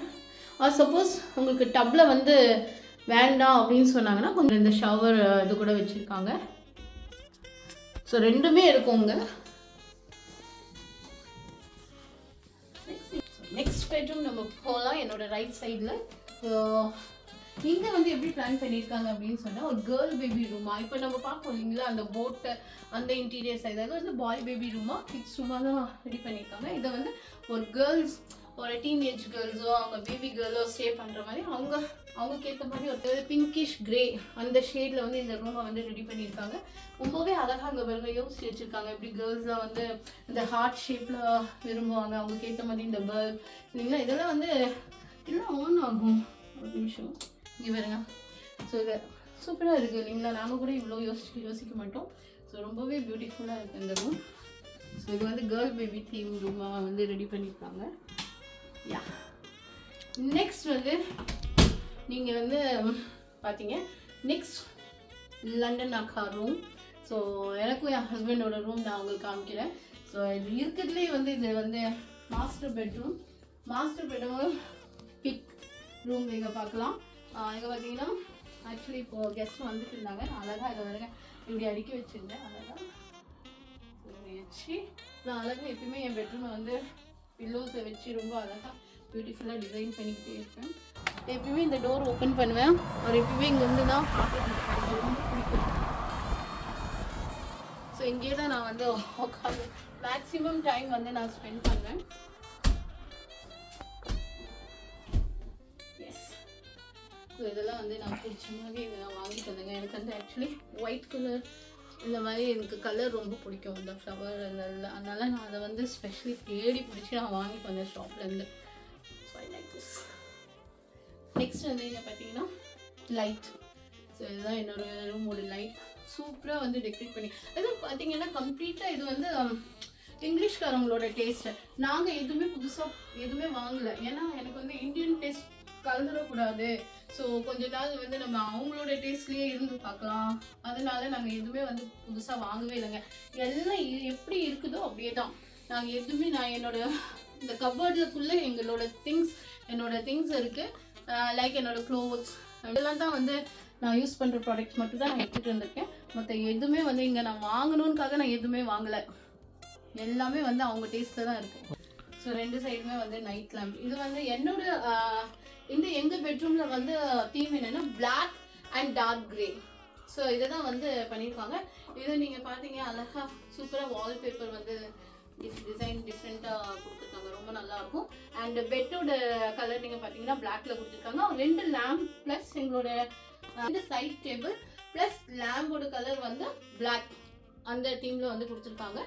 சப்போஸ் உங்களுக்கு டப்பில் வந்து வேண்டாம் அப்படின்னு சொன்னாங்கன்னா கொஞ்சம் இந்த ஷவர் இது கூட வச்சுருக்காங்க. ஸோ ரெண்டுமே இருக்குங்க. நெக்ஸ்ட் பெட்ரூம் நம்ம போகலாம். என்னோட ரைட் சைடில் இங்கே வந்து எப்படி பிளான் பண்ணியிருக்காங்க அப்படின்னு சொன்னால் ஒரு கேர்ள் பேபி ரூமா. இப்போ நம்ம பார்ப்போம் இல்லைங்களா அந்த போட்டு அந்த இன்டீரியர் சைடு, அது வந்து பாய் பேபி ரூமா, கிட்ஸ் ரூமாக தான் ரெடி பண்ணியிருக்காங்க. இதை வந்து ஒரு கேர்ள்ஸ், ஒரு டீனேஜ் கேர்ள்ஸோ அவங்க பேபி கேர்ளோ ஸ்டே பண்ணுற மாதிரி அவங்களுக்கு ஏற்ற மாதிரி ஒரு பிங்கிஷ் கிரே அந்த ஷேடில் வந்து இந்த ரூமை வந்து ரெடி பண்ணியிருக்காங்க. ரொம்பவே அழகாக அங்கே பாருங்க யோசிச்சு வச்சுருக்காங்க. எப்படி கேர்ள்ஸ்லாம் வந்து இந்த ஹார்ட் ஷேப்பில் விரும்புவாங்க, அவங்களுக்கு ஏற்ற மாதிரி இந்த பல்ப் இல்லைங்களா, இதெல்லாம் வந்து இதெல்லாம் ஆன் ஆகும். ஒரு நிமிஷம் இங்கே பாருங்க. ஸோ இது சூப்பராக இருக்குது இல்லைங்களா, நாங்கள் கூட இவ்வளோ யோசிக்க மாட்டோம். ஸோ ரொம்பவே பியூட்டிஃபுல்லாக இருக்குது இந்த ரூம். ஸோ இது வந்து கேர்ள் பேபி தீம் ரூமாக வந்து ரெடி பண்ணியிருக்காங்க. யா, நெக்ஸ்ட் வந்து நீங்கள் வந்து பார்த்தீங்க நெக்ஸ்ட் லண்டன் அக்கா ரூம். ஸோ எனக்கும் என் ஹஸ்பண்டோட ரூம் நான் உங்களுக்கு காமிக்கிறேன். ஸோ இது இருக்கிறதுலே வந்து இது வந்து மாஸ்டர் பெட்ரூம் பிக் ரூம் நீங்கள் பார்க்கலாம். இங்கே பார்த்தீங்கன்னா ஆக்சுவலி இப்போது கெஸ்ட் வந்துட்டு இருந்தாங்க. நான் அழகாக இதை வருங்க இப்படி அடுக்கி வச்சுருந்தேன். அழகாக வச்சு நான் அழகாக எப்பயுமே என் பெட்ரூமை வந்து பில்லோஸை வச்சு ரொம்ப அழகாக பியூட்டிஃபுல்லாக டிசைன் பண்ணிக்கிட்டே இருப்பேன். எப்பயுமே இந்த டோர் ஓப்பன் பண்ணுவேன். அவர் எப்பயுமே இங்கே வந்து தான் பார்த்துட்டு ரொம்ப பிடிக்கும். ஸோ இங்கே தான் நான் வந்து உட்காந்து மேக்ஸிமம் டைம் வந்து நான் ஸ்பெண்ட் பண்ணுவேன். எஸ், ஸோ இதெல்லாம் வந்து நான் பிடிச்ச மாதிரி இதை நான் வாங்கிட்டு வந்தேங்க. எனக்கு வந்து ஆக்சுவலி ஒயிட் கலர் இந்த மாதிரி எனக்கு கலர் ரொம்ப பிடிக்கும், இந்த ஃப்ளவர் அதெல்லாம். அதனால் நான் அதை வந்து ஸ்பெஷலி தேடி பிடிச்சி நான் வாங்கிட்டு வந்தேன் ஷாப்லேருந்து. So I like this. Next வந்து இங்கே பார்த்தீங்கன்னா லைட். ஸோ இதுதான் என்னோடய ரூமோட லைட். சூப்பராக வந்து டெக்கரேட் பண்ணி அது பார்த்தீங்கன்னா கம்ப்ளீட்டாக இது வந்து இங்கிலீஷ்காரங்களோட டேஸ்ட்டு. நாங்கள் எதுவுமே புதுசாக எதுவுமே வாங்கலை. ஏன்னா எனக்கு வந்து இந்தியன் டேஸ்ட் கலந்துடக்கூடாது. ஸோ கொஞ்ச நாள் வந்து நம்ம அவங்களோட டேஸ்ட்லேயே இருந்து பார்க்கலாம். அதனால நாங்கள் எதுவுமே வந்து புதுசாக வாங்கவே இல்லைங்க. எல்லாம் எப்படி இருக்குதோ அப்படியே தான். நாங்கள் எதுவுமே நான் இந்த கபோர்டுக்குள்ளே என்னோட திங்ஸ் இருக்குது. லைக் என்னோடய க்ளோத்ஸ் இதெல்லாம் தான் வந்து நான் யூஸ் பண்ணுற ப்ராடக்ட்ஸ் மட்டும் தான் நான் எடுத்துகிட்டு வந்திருக்கேன். மற்ற எதுவுமே வந்து இங்கே நான் வாங்கணுன்னுக்காக நான் எதுவுமே வாங்கலை. எல்லாமே வந்து அவங்க டேஸ்ட்டில் தான் இருக்குது. ஸோ ரெண்டு சைடுமே வந்து நைட் லேம்ப். இது வந்து இந்த எங்கள் பெட்ரூமில் வந்து தீம் என்னென்னா black and dark grey. So இதை தான் வந்து பண்ணியிருக்காங்க. இது நீங்கள் பார்த்தீங்க அழகாக சூப்பராக வால்பேப்பர் வந்து டிசைன் டிஃப்ரெண்ட்டாக கொடுத்துருக்காங்க. ரொம்ப நல்லாயிருக்கும். அண்ட் பெட்டோட கலர் நீங்கள் பார்த்தீங்கன்னா பிளாக்ல கொடுத்துருக்காங்க. 2 லேம்ப் ப்ளஸ் எங்களோட சைட் டேபிள் ப்ளஸ் லேம்போட கலர் வந்து பிளாக் அந்த தீமில் வந்து கொடுத்துருக்காங்க.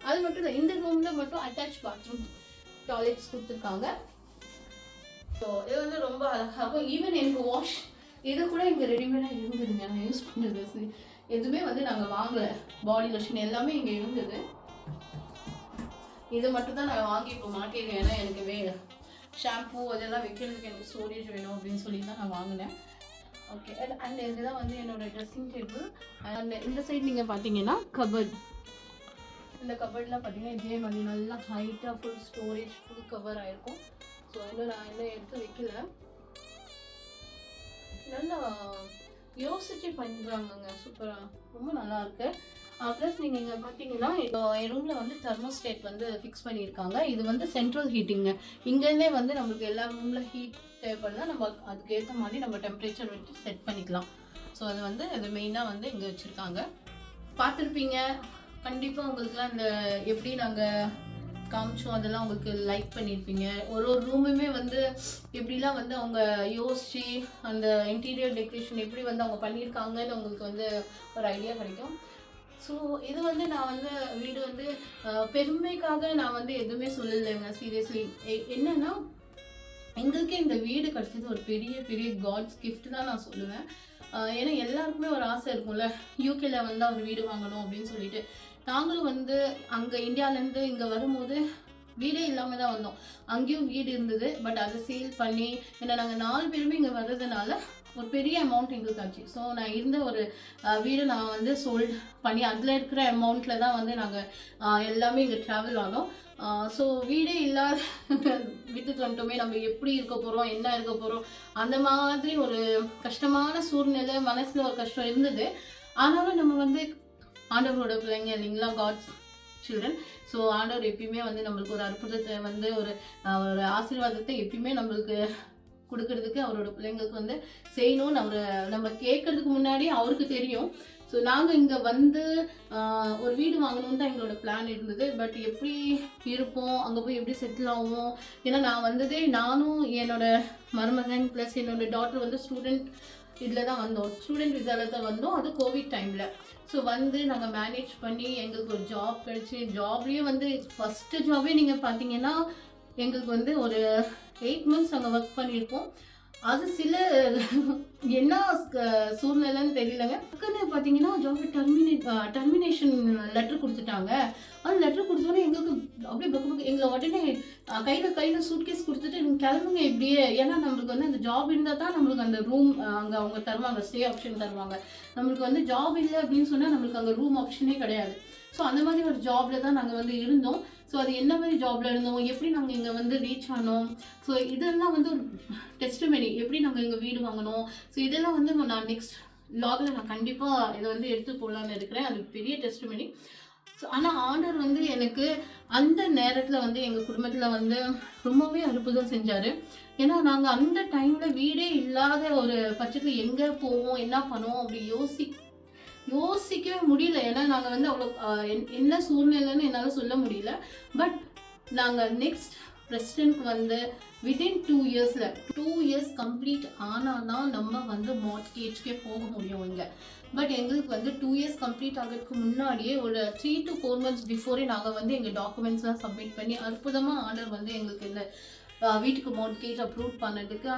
அது மட்டும் இல்லை, இந்த ரூமில் மட்டும் அட்டாச் பாத்ரூம் டாய்லெட்ஸ் கொடுத்துருக்காங்க. ஸோ இது வந்து ரொம்ப அழகாகும். ஈவன் எனக்கு வாஷ் இது கூட இங்கே ரெடிமேடாக இருந்ததுங்க. நான் யூஸ் பண்ணுறது எதுவுமே வந்து நாங்கள் வாங்கலை. பாடி லோஷன் எல்லாமே இங்கே இருந்தது. இது மட்டும் தான் நான் வாங்கி இப்போ மாட்டியிருக்கேன். ஏன்னா எனக்கு ஷாம்பூ அதெல்லாம் வைக்கிறதுக்கு எனக்கு ஸ்டோரேஜ் வேணும் அப்படின்னு சொல்லி தான் நான் வாங்கினேன். ஓகே, அண்ட் இதுதான் வந்து என்னோடய ட்ரெஸ்ஸிங் டேபிள். அண்ட் இந்த சைடு நீங்கள் பார்த்தீங்கன்னா கபர்ட். இந்த கபர்ட்லாம் பார்த்தீங்கன்னா இதே மாதிரி நல்லா ஹைட்டாக ஃபுல் ஸ்டோரேஜ் ஃபுல் கவர் ஆகிருக்கும். ஸோ இன்னும் நான் இன்னும் எடுத்து வைக்கல. நல்லா யோசிச்சு பண்ணுறாங்கங்க. சூப்பராக ரொம்ப நல்லாயிருக்கு. ப்ளஸ் நீங்கள் இங்கே பார்த்தீங்கன்னா என் ரூமில் வந்து தெர்மோஸ்டேட் வந்து ஃபிக்ஸ் பண்ணியிருக்காங்க. இது வந்து சென்ட்ரல் ஹீட்டிங்க. இங்கேருந்தே வந்து நம்மளுக்கு எல்லா ரூமில் ஹீட் தேவைப்படுதா நம்ம அதுக்கேற்ற மாதிரி நம்ம டெம்பரேச்சர் வச்சு செட் பண்ணிக்கலாம். ஸோ அது வந்து அது மெயினாக வந்து இங்கே வச்சுருக்காங்க. பார்த்துருப்பீங்க கண்டிப்பாக உங்களுக்குலாம் இந்த எப்படி நாங்கள் காமிச்சோம் அதெல்லாம் உங்களுக்கு லைக் பண்ணியிருப்பீங்க. ஒரு ரூமுமே வந்து எப்படிலாம் வந்து அவங்க யோசித்து அந்த இன்டீரியர் டெக்கரேஷன் எப்படி வந்து அவங்க பண்ணியிருக்காங்கன்னு உங்களுக்கு வந்து ஒரு ஐடியா கிடைக்கும். ஸோ இது வந்து நான் வந்து வீடு வந்து பெருமைக்காக நான் வந்து எதுவுமே சொல்லலைங்க. சீரியஸ்லி என்னென்னா எங்களுக்கே இந்த வீடு கிடச்சது ஒரு பெரிய பெரிய காட்ஸ் கிஃப்ட் தான் நான் சொல்லுவேன். ஏன்னா எல்லாருக்குமே ஒரு ஆசை இருக்கும்ல, யூகேல வந்து அவர் வீடு வாங்கணும் அப்படின்னு சொல்லிட்டு. நாங்களும் வந்து அங்கே இந்தியாவிலேருந்து இங்கே வரும்போது வீடே இல்லாமல் தான் வந்தோம். அங்கேயும் வீடு இருந்தது, பட் அதை சேல் பண்ணி ஏன்னா நாங்கள் 4 பேருமே இங்கே வர்றதுனால ஒரு பெரிய அமௌண்ட் எங்களுக்கு ஆச்சு. ஸோ நான் இருந்த ஒரு வீடு நான் வந்து சோல்ட் பண்ணி அதில் இருக்கிற அமௌண்ட்டில் தான் வந்து நாங்கள் எல்லாமே இங்கே ட்ராவல் ஆனோம். ஸோ வீடே இல்லாத விட்டுட்டு வந்துட்டோமே, நம்ம எப்படி இருக்க போகிறோம், என்ன இருக்க போகிறோம், அந்த மாதிரி ஒரு கஷ்டமான சூழ்நிலை, மனசில் ஒரு கஷ்டம் இருந்தது. ஆனாலும் நம்ம வந்து ஆண்டவரோட பிள்ளைங்க இல்லைங்களா, காட்ஸ் சில்ட்ரன். ஸோ ஆண்டவர் எப்பயுமே வந்து நம்மளுக்கு ஒரு அற்புதத்தை வந்து ஒரு ஆசீர்வாதத்தை எப்பயுமே நம்மளுக்கு கொடுக்கறதுக்கு அவரோட பிள்ளைங்களுக்கு வந்து செய்யணும்னு நம்ம கேட்கறதுக்கு முன்னாடி அவருக்கு தெரியும். ஸோ நாங்கள் இங்கே வந்து ஒரு வீடு வாங்கணும்னு தான் எங்களோட பிளான் இருந்தது. பட் எப்படி இருப்போம், அங்கே போய் எப்படி செட்டில் ஆகும், ஏன்னா நான் வந்ததே நானும் என்னோட மருமகன் ப்ளஸ் என்னோட டாட்டர் வந்து ஸ்டூடெண்ட் இதில் தான் வந்தோம், ஸ்டூடெண்ட் விசாவில் தான் வந்தோம், அது கோவிட் டைமில். ஸோ வந்து நாங்கள் மேனேஜ் பண்ணி எங்களுக்கு ஒரு ஜாப் கிடச்சி, ஜாப்லேயும் வந்து ஃபஸ்ட்டு ஜாபே நீங்கள் பார்த்தீங்கன்னா எங்களுக்கு வந்து ஒரு 8 months நாங்கள் ஒர்க் பண்ணியிருக்கோம். அது சில என்ன சூழ்நிலைன்னு தெரியலங்க, டக்குன்னு பார்த்தீங்கன்னா ஜாப் டெர்மினேஷன் லெட்டர் கொடுத்துட்டாங்க. அந்த லெட்டர் கொடுத்தோன்னே எங்களுக்கு அப்படியே பக்கம் எங்களை உடனே கையில் சூட்கேஸ் கொடுத்துட்டு நீங்கள் கிளம்புங்க இப்படியே, ஏன்னா நம்மளுக்கு வந்து அந்த ஜாப் இருந்தால் தான் நம்மளுக்கு அந்த ரூம் அங்கே அவங்க தருவாங்க, ஸ்டே ஆப்ஷன் தருவாங்க. நம்மளுக்கு வந்து ஜாப் இல்லை அப்படின்னு சொன்னால் நம்மளுக்கு அங்கே ரூம் ஆப்ஷனே கிடையாது. ஸோ அந்த மாதிரி ஒரு ஜாபில் தான் நாங்கள் வந்து இருந்தோம். ஸோ அது என்ன மாதிரி ஜாபில் இருந்தோம், எப்படி நாங்கள் இங்கே வந்து ரீச் ஆனோம், ஸோ இதெல்லாம் வந்து ஒரு டெஸ்டிமனி, எப்படி நாங்கள் இங்கே வீடு வாங்கினோம். ஸோ இதெல்லாம் வந்து நான் நெக்ஸ்ட் வ்ளாகில் நான் கண்டிப்பாக இதை வந்து எடுத்து போடலான்னு இருக்கிறேன். அது பெரிய டெஸ்டிமனி. ஸோ ஆனால் ஆண்டவர் வந்து எனக்கு அந்த நேரத்தில் வந்து எங்கள் குடும்பத்தில் வந்து ரொம்பவே அற்புதம் செஞ்சார். ஏன்னா நாங்கள் அந்த டைமில் வீடே இல்லாத ஒரு பட்சத்தில் எங்கே போவோம், என்ன பண்ணுவோம் அப்படி யோசிக்கவே முடியல. ஏன்னா நாங்கள் வந்து அவ்வளோ என்ன சூழ்நிலைன்னு என்னால் சொல்ல முடியல. பட் நாங்கள் நெக்ஸ்ட் பிரசிடென்ட்க்கு வந்து வித்தின் 2 years கம்ப்ளீட் ஆனால் தான் நம்ம வந்து மார்ட்கேஜ்க்கே போக முடியும் இங்கே. பட் எங்களுக்கு வந்து 2 years கம்ப்ளீட் ஆகிறதுக்கு முன்னாடியே ஒரு 3 to 4 months பிஃபோரே நாங்கள் வந்து எங்கள் டாக்குமெண்ட்ஸ்லாம் சப்மிட் பண்ணி அற்புதமாக ஆர்டர் வந்து எங்களுக்கு இந்த வீட்டுக்கு மார்ட்கேஜ் அப்ரூவ் பண்ணதுக்கு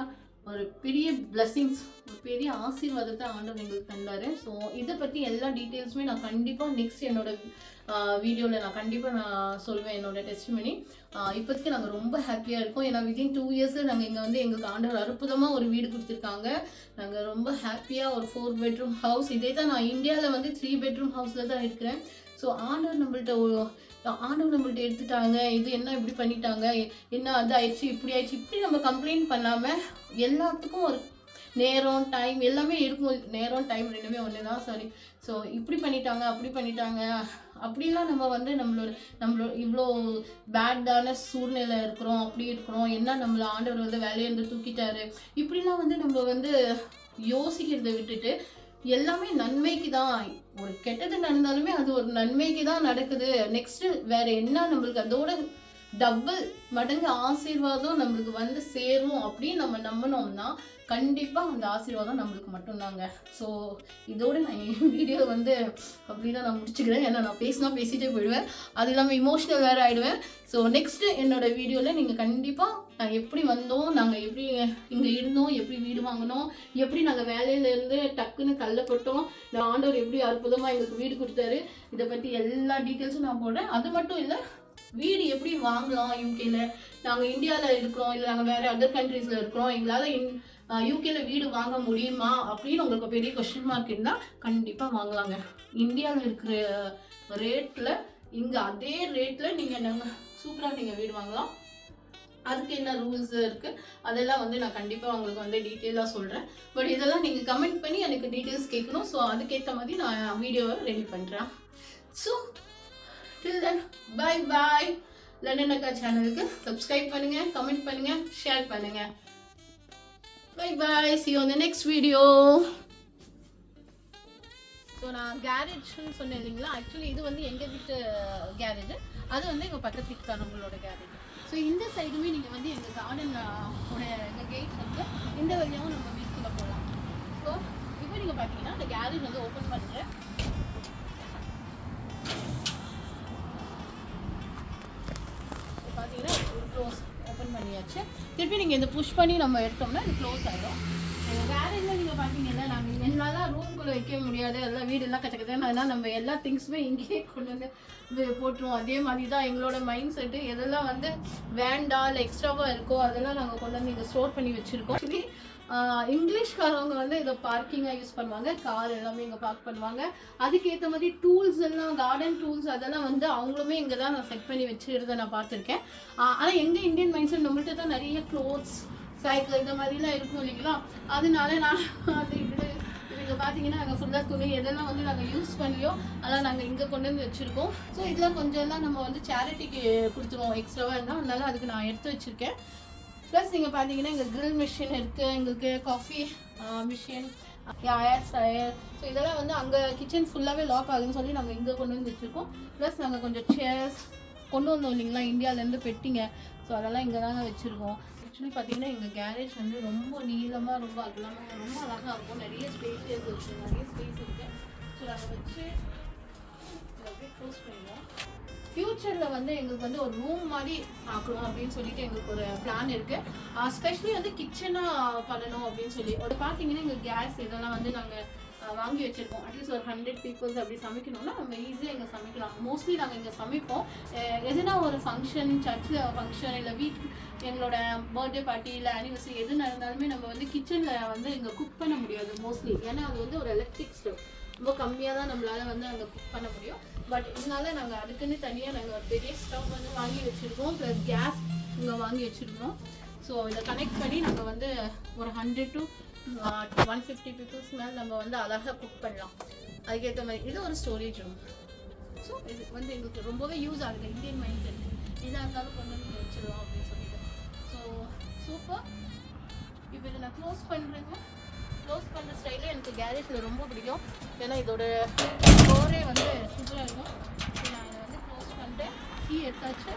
ஒரு பெரிய பிளெஸிங்ஸ், ஒரு பெரிய ஆசீர்வாதத்தை ஆண்டவர் எங்களுக்கு தந்தார். ஸோ இதை பற்றி எல்லா டீட்டெயில்ஸுமே நான் கண்டிப்பாக நெக்ஸ்ட் என்னோட வீடியோவில் நான் கண்டிப்பாக நான் சொல்வேன் என்னோட டெஸ்டிமனி. இப்போதைக்கு நாங்கள் ரொம்ப ஹாப்பியாக இருக்கோம். ஏன்னா வித்தின் 2 years நாங்கள் இங்கே வந்து எங்களுக்கு ஆண்டவர் அற்புதமாக ஒரு வீடு கொடுத்துருக்காங்க. நாங்கள் ரொம்ப ஹாப்பியாக ஒரு 4 bedroom ஹவுஸ், இதே தான் நான் இந்தியாவில் வந்து 3 bedroom ஹவுஸில் தான் இருக்கிறேன். ஸோ ஆண்டவர் நம்மள்ட்ட எடுத்துட்டாங்க, இது என்ன இப்படி பண்ணிட்டாங்க, என்ன அது ஆயிடுச்சு, இப்படி ஆயிடுச்சு, இப்படி நம்ம கம்ப்ளைண்ட் பண்ணாமல் எல்லாத்துக்கும் ஒரு நேரம் டைம் எல்லாமே இருக்கும். நேரம் டைம் ரெண்டுமே ஒன்று தான். சாரி. ஸோ இப்படி பண்ணிட்டாங்க, அப்படி பண்ணிட்டாங்க, அப்படிலாம் நம்ம வந்து நம்மளோட இவ்வளோ பேடான சூழ்நிலை இருக்கிறோம், அப்படி இருக்கிறோம், என்ன நம்மளை ஆண்டவர் வந்து வேலையிலேருந்து தூக்கிட்டாரு, இப்படிலாம் வந்து நம்ம வந்து யோசிக்கிறத விட்டுட்டு எல்லாமே நன்மைக்கு தான், ஒரு கெட்டது நடந்தாலுமே அது ஒரு நன்மைக்கு தான் நடக்குது. நெக்ஸ்ட் வேற என்ன நம்மளுக்கு அதோட டபுள் மடங்கு ஆசீர்வாதம் நம்மளுக்கு வந்து சேரும் அப்படின்னு நம்ம நம்பினோம்னா கண்டிப்பாக அந்த ஆசீர்வாதம் நம்மளுக்கு மட்டும்தாங்க. ஸோ இதோட நான் என் வீடியோ வந்து அப்படி தான் நான் முடிச்சுக்கிறேன். ஏன்னா நான் பேசிட்டே போயிடுவேன், அது இல்லாமல் இமோஷனல் வேறு ஆகிடுவேன். ஸோ நெக்ஸ்ட்டு என்னோடய வீடியோவில் நீங்கள் கண்டிப்பாக நான் எப்படி வந்தோம், நாங்கள் எப்படி இங்கே இருந்தோம், எப்படி வீடு வாங்கினோம், எப்படி நாங்கள் வேலையிலேருந்து டக்குன்னு கல்லப்பட்டோம், ஆண்டவர் எப்படி அற்புதமாக எங்களுக்கு வீடு கொடுத்தாரு, இதை பற்றி எல்லா டீட்டெயில்ஸும் நான் போடுறேன். அது மட்டும் இல்லை, வீடு எப்படி வாங்கலாம் யூகேல, நாங்கள் இந்தியாவில் இருக்கிறோம் இல்லை நாங்கள் வேறு அதர் கண்ட்ரீஸில் இருக்கிறோம், எங்களால் யூகேல வீடு வாங்க முடியுமா அப்படின்னு உங்களுக்கு பெரிய கொஸ்டின் மார்க் இருந்தால் கண்டிப்பாக வாங்கலாங்க. இந்தியாவில் இருக்கிற ரேட்டில் இங்கே அதே ரேட்டில் நாங்கள் சூப்பராக நீங்கள் வீடு வாங்கலாம். அதுக்கு என்ன ரூல்ஸ் இருக்குது அதெல்லாம் வந்து நான் கண்டிப்பாக உங்களுக்கு வந்து டீட்டெயிலாக சொல்கிறேன். பட் இதெல்லாம் நீங்கள் கமெண்ட் பண்ணி எனக்கு டீட்டெயில்ஸ் கேட்கணும். ஸோ அதுக்கேற்ற மாதிரி நான் வீடியோவை ரெடி பண்ணுறேன். So till then bye bye. London அக்கா சேனலுக்கு சப்ஸ்கிரைப் பண்ணுங்க, கமெண்ட் பண்ணுங்க, ஷேர் பண்ணுங்க. Bye bye, see you on the next video. So நான் கேரேஜ்னு சொன்னேன் இல்லைங்களா, ஆக்சுவலி இது வந்து எங்கள் வீட்டு கேரேஜ், அது வந்து எங்கள் பக்கத்து வீட்டுக்காரங்களோட கேரேஜ். ஸோ இந்த சைடுமே நீங்கள் வந்து எங்கள் கார்டன் எங்கள் கேட் வந்து இந்த வழியாகவும் நம்ம வீட்டுக்குள்ளே போகலாம். ஸோ இப்போ நீங்கள் பார்த்தீங்கன்னா அந்த கேரேஜ் வந்து ஓப்பன் பண்ணுறேன். பார்த்தீங்கன்னா ஒரு க்ளோஸ் ஓப்பன் பண்ணியாச்சு. திருப்பி நீங்கள் இந்த புஷ் பண்ணி நம்ம எடுத்தோம்னா இது க்ளோஸ் ஆகிடும். கேரேஜில் நீங்கள் பார்த்தீங்கன்னா நாங்கள் என்னால் ரூம்குள்ளே வைக்க முடியாது, அதெல்லாம் வீடெல்லாம் கற்றுக்கிட்டேன். அதனால் நம்ம எல்லா திங்ஸுமே இங்கேயே கொண்டு வந்து போட்டுருவோம். அதே மாதிரி தான் எங்களோட மைண்ட் செட்டு. எதெல்லாம் வந்து வேண்டாம் இல்லை எக்ஸ்ட்ராவாக இருக்கோ அதெல்லாம் நாங்கள் கொண்டு வந்து இங்கே ஸ்டோர் பண்ணி வச்சுருக்கோம். ஆக்சுவலி இங்கிலீஷ்காரவங்க வந்து இதை பார்க்கிங்காக யூஸ் பண்ணுவாங்க, கார் எல்லாமே இங்கே பார்க் பண்ணுவாங்க. அதுக்கேற்ற மாதிரி டூல்ஸ் எல்லாம், கார்டன் டூல்ஸ் அதெல்லாம் வந்து அவங்களுமே இங்கே தான் நான் செட் பண்ணி வச்சுருதை நான் பார்த்துருக்கேன். ஆனால் எங்கள் இந்தியன் மைண்ட் செட் நம்மள்ட்ட தான் நிறைய க்ளோத்ஸ், சைக்கிள் இந்த மாதிரிலாம் இருக்கும் இல்லைங்களா. அதனால நான் அது இங்கே பார்த்தீங்கன்னா நாங்கள் ஃபுல்லாக துணி எதெல்லாம் வந்து நாங்கள் யூஸ் பண்ணலையோ அதெல்லாம் நாங்கள் இங்கே கொண்டு வந்து வச்சுருக்கோம். ஸோ இதெல்லாம் கொஞ்சம் எல்லாம் நம்ம வந்து சேரிட்டிக்கு கொடுத்துருவோம் எக்ஸ்ட்ராவாக இருந்தால், அதனால அதுக்கு நான் எடுத்து வச்சுருக்கேன். ப்ளஸ் நீங்கள் பார்த்தீங்கன்னா எங்கள் க்ரில் மிஷின் இருக்குது, எங்களுக்கு காஃபி மிஷின், ஏர் ஃப்ரையர். ஸோ இதெல்லாம் வந்து அங்கே கிச்சன் ஃபுல்லாகவே லாக் ஆகுதுன்னு சொல்லி நாங்கள் இங்கே கொண்டு வந்து வச்சுருக்கோம். ப்ளஸ் நாங்கள் கொஞ்சம் சேர்ஸ் கொண்டு வந்தோம் இல்லைங்களா இந்தியாவிலேருந்து பெட்டிங்க. ஸோ அதெல்லாம் இங்கே தாங்க வச்சுருக்கோம். ஆக்சுவலி பார்த்தீங்கன்னா எங்கள் கேரேஜ் வந்து ரொம்ப நீளமாக, ரொம்ப அகலமாக, ரொம்ப அழகாக இருக்கும். நிறைய ஸ்பேஷியஸ் இருக்குது, நிறைய ஸ்பேஸ் இருக்குது. ஸோ நாங்கள் வச்சு அப்படியே க்ளோஸ் பண்ணிடுவோம். ஃப்யூச்சரில் வந்து எங்களுக்கு வந்து ஒரு ரூம் மாதிரி ஆக்கணும் அப்படின்னு சொல்லிட்டு எங்களுக்கு ஒரு பிளான் இருக்குது. ஸ்பெஷலி வந்து கிச்சனாக பண்ணணும் அப்படின்னு சொல்லி. ஒரு பார்த்தீங்கன்னா எங்கள் கேஸ் இதெல்லாம் வந்து நாங்கள் வாங்கி வச்சுருக்கோம். அட்லீஸ்ட் ஒரு 100 பீப்புள்ஸ் அப்படி சமைக்கணும்னா நம்ம ஈஸியாக இங்கே சமைக்கலாம். மோஸ்ட்லி நாங்கள் இங்கே சமைப்போம். எதுனா ஒரு ஃபங்க்ஷன், சர்ச்சில் ஃபங்க்ஷன், இல்லை வீட்டு எங்களோட பர்த்டே பார்ட்டி இல்லை ஆனிவர்சரி எது நடந்தாலுமே நம்ம வந்து கிச்சனில் வந்து இங்கே குக் பண்ண முடியாது மோஸ்ட்லி. ஏன்னா அது வந்து ஒரு எலக்ட்ரிக் ஸ்டவ், ரொம்ப கம்மியாக தான் நம்மளால் வந்து அங்கே குக் பண்ண முடியும். பட் இதனால நாங்கள் அதுக்குன்னு தனியாக நாங்கள் ஒரு பெரிய ஸ்டவ் வந்து வாங்கி வச்சுருக்கோம். ப்ளஸ் கேஸ் இங்கே வாங்கி வச்சுருக்கோம். ஸோ இதை கனெக்ட் பண்ணி நாங்கள் வந்து ஒரு 100 to 150 பீப்புள்ஸ் மேலே நம்ம வந்து அழகாக குக் பண்ணலாம். அதுக்கேற்ற மாதிரி இது ஒரு ஸ்டோரேஜ் ரூம். ஸோ இது வந்து எங்களுக்கு ரொம்பவே யூஸ் ஆகுது. இந்தியன் மைண்ட் செட் எதாக இருந்தாலும் கொண்டு வந்து வச்சிடலாம் அப்படின்னு சொல்லிட்டு. So super. இப்போ இதை நான் க்ளோஸ் பண்ணுறேங்க. க்ளோஸ் பண்ணுற ஸ்டைலே எனக்கு கேரேஜில் ரொம்ப பிடிக்கும். ஏன்னா இதோட டோரே வந்து சூப்பராக இருக்கும். நான் இதை வந்து க்ளோஸ் பண்ணிட்டு கீ எடுத்தாச்சு.